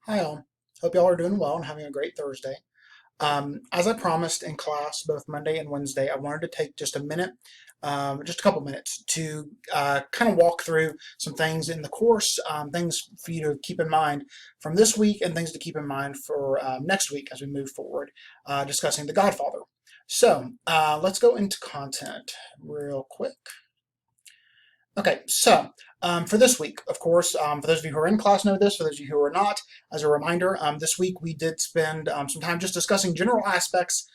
Hi all. Hope y'all are doing well and having a great Thursday. As I promised in class, both Monday and Wednesday, I wanted to take just a minute, just a couple minutes, to kind of walk through some things in the course, things for you to keep in mind from this week, and things to keep in mind for next week as we move forward, discussing The Godfather. So let's go into content real quick. Okay, so for this week, of course, for those of you who are in class know this, for those of you who are not, as a reminder, this week we did spend some time just discussing general aspects,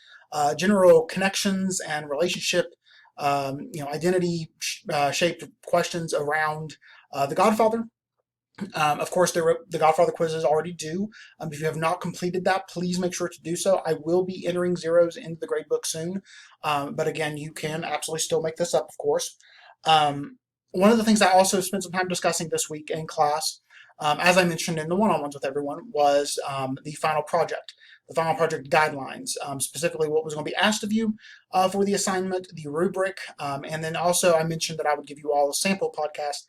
general connections and relationship, identity-shaped questions around The Godfather. Of course, the Godfather quiz is already due. If you have not completed that, please make sure to do so. I will be entering zeros into the gradebook soon, but again, you can absolutely still make this up, of course. One of the things I also spent some time discussing this week in class, as I mentioned in the one-on-ones with everyone, was the final project guidelines, specifically what was going to be asked of you for the assignment, the rubric, and then also I mentioned that I would give you all a sample podcast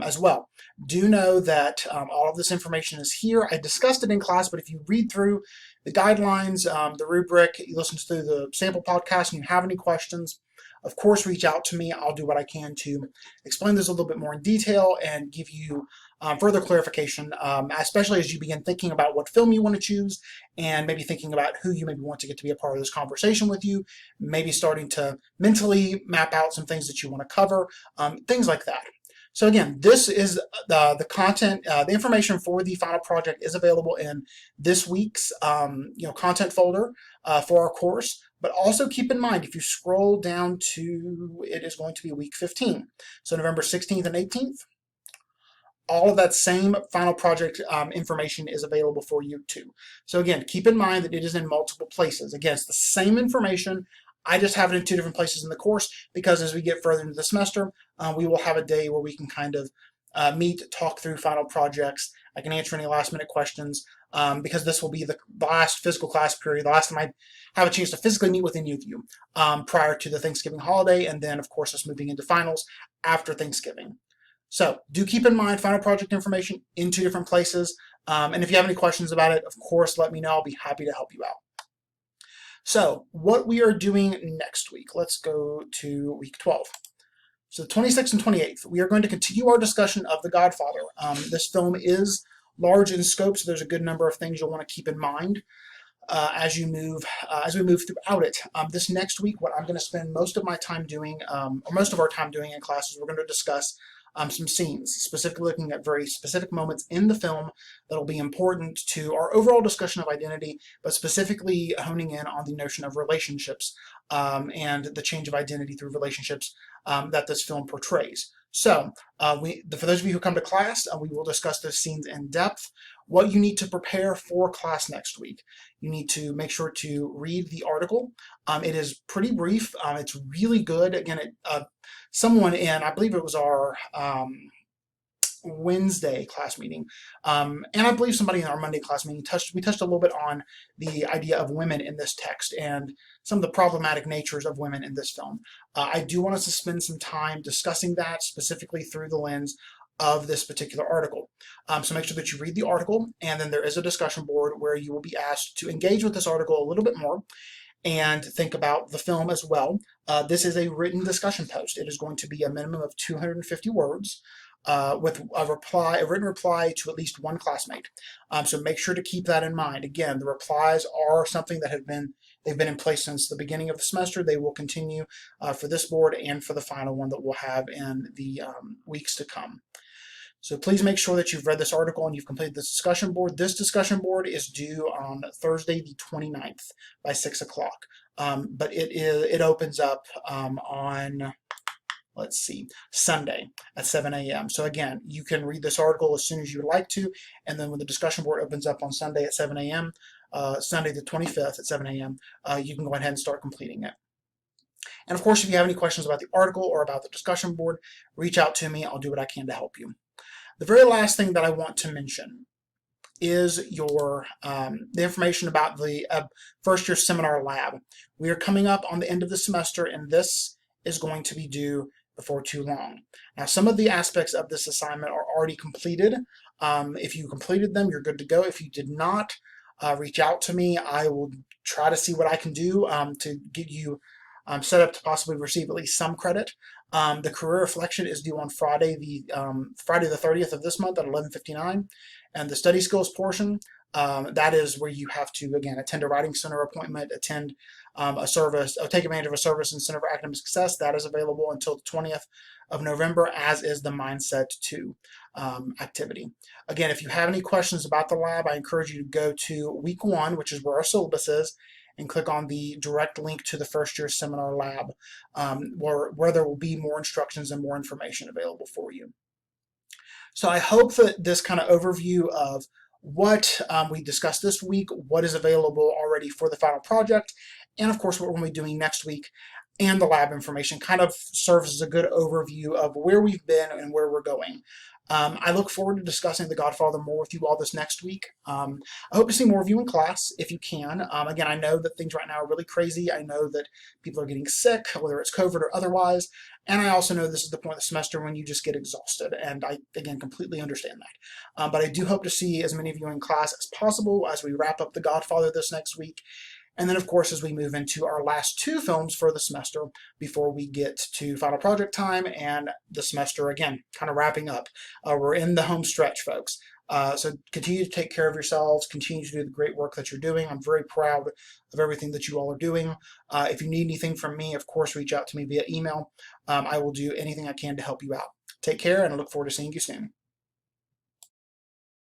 as well. Do know that all of this information is here. I discussed it in class, but if you read through the guidelines, the rubric, you listen to the sample podcast, and you have any questions, of course, reach out to me. I'll do what I can to explain this a little bit more in detail and give you further clarification, especially as you begin thinking about what film you want to choose and maybe thinking about who you maybe want to get to be a part of this conversation with you, maybe starting to mentally map out some things that you want to cover, things like that. So again, this is the content, the information for the final project is available in this week's content folder for our course. But also keep in mind, if you scroll down to, it is going to be week 15. So November 16th and 18th, all of that same final project information is available for you too. So again, keep in mind that it is in multiple places. Again, it's the same information. I just have it in two different places in the course because as we get further into the semester, we will have a day where we can kind of meet, talk through final projects. I can answer any last minute questions because this will be the last physical class period, the last time I have a chance to physically meet with any of you prior to the Thanksgiving holiday, and then of course us moving into finals after Thanksgiving. So do keep in mind final project information in two different places, and if you have any questions about it, of course let me know. I'll be happy to help you out. So what we are doing next week, let's go to week 12. So the 26th and 28th, we are going to continue our discussion of The Godfather. This film is large in scope, so there's a good number of things you'll want to keep in mind as we move throughout it. This next week, what I'm going to spend most of my time doing, or most of our time doing in classes, we're going to discuss some scenes, specifically looking at very specific moments in the film that will be important to our overall discussion of identity, but specifically honing in on the notion of relationships and the change of identity through relationships that this film portrays. So for those of you who come to class, we will discuss those scenes in depth. What you need to prepare for class next week. You need to make sure to read the article. It is pretty brief. It's really good. Again, someone in, I believe it was our Wednesday class meeting, and I believe somebody in our Monday class meeting we touched a little bit on the idea of women in this text and some of the problematic natures of women in this film. I do want us to spend some time discussing that specifically through the lens of this particular article. So make sure that you read the article, and then there is a discussion board where you will be asked to engage with this article a little bit more and think about the film as well. This is a written discussion post. It is going to be a minimum of 250 words with a written reply to at least one classmate. So make sure to keep that in mind. Again, the replies are something that they've been in place since the beginning of the semester. They will continue for this board and for the final one that we'll have in the weeks to come. So please make sure that you've read this article and you've completed this discussion board. This discussion board is due on Thursday the 29th by 6 o'clock. But it opens up on, let's see, Sunday at 7 a.m. So again, you can read this article as soon as you would like to, and then when the discussion board opens up on Sunday at 7 a.m., Sunday the 25th at 7 a.m., you can go ahead and start completing it. And of course, if you have any questions about the article or about the discussion board, reach out to me. I'll do what I can to help you. The very last thing that I want to mention is the information about the first year seminar lab. We are coming up on the end of the semester, and this is going to be due before too long. Now, some of the aspects of this assignment are already completed. If you completed them, you're good to go. If you did not, reach out to me. I will try to see what I can do to get you set up to possibly receive at least some credit. The career reflection is due on Friday the 30th of this month at 11:59, and the study skills portion, that is where you have to again attend a writing center appointment, attend a service, or take advantage of a service in Center for Academic Success. That is available until the 20th of November, as is the Mindset 2 activity. Again, if you have any questions about the lab, I encourage you to go to week 1, which is where our syllabus is, and click on the direct link to the first year seminar lab, where there will be more instructions and more information available for you. So I hope that this kind of overview of what we discussed this week, what is available already for the final project, and of course what we're going to be doing next week, and the lab information kind of serves as a good overview of where we've been and where we're going. I look forward to discussing The Godfather more with you all this next week. I hope to see more of you in class if you can. Again, I know that things right now are really crazy. I know that people are getting sick, whether it's COVID or otherwise. And I also know this is the point of the semester when you just get exhausted. And I, again, completely understand that. But I do hope to see as many of you in class as possible as we wrap up The Godfather this next week. And then, of course, as we move into our last 2 films for the semester before we get to final project time and the semester, again, kind of wrapping up. We're in the home stretch, folks. So continue to take care of yourselves, continue to do the great work that you're doing. I'm very proud of everything that you all are doing. If you need anything from me, of course, reach out to me via email. I will do anything I can to help you out. Take care, and I look forward to seeing you soon.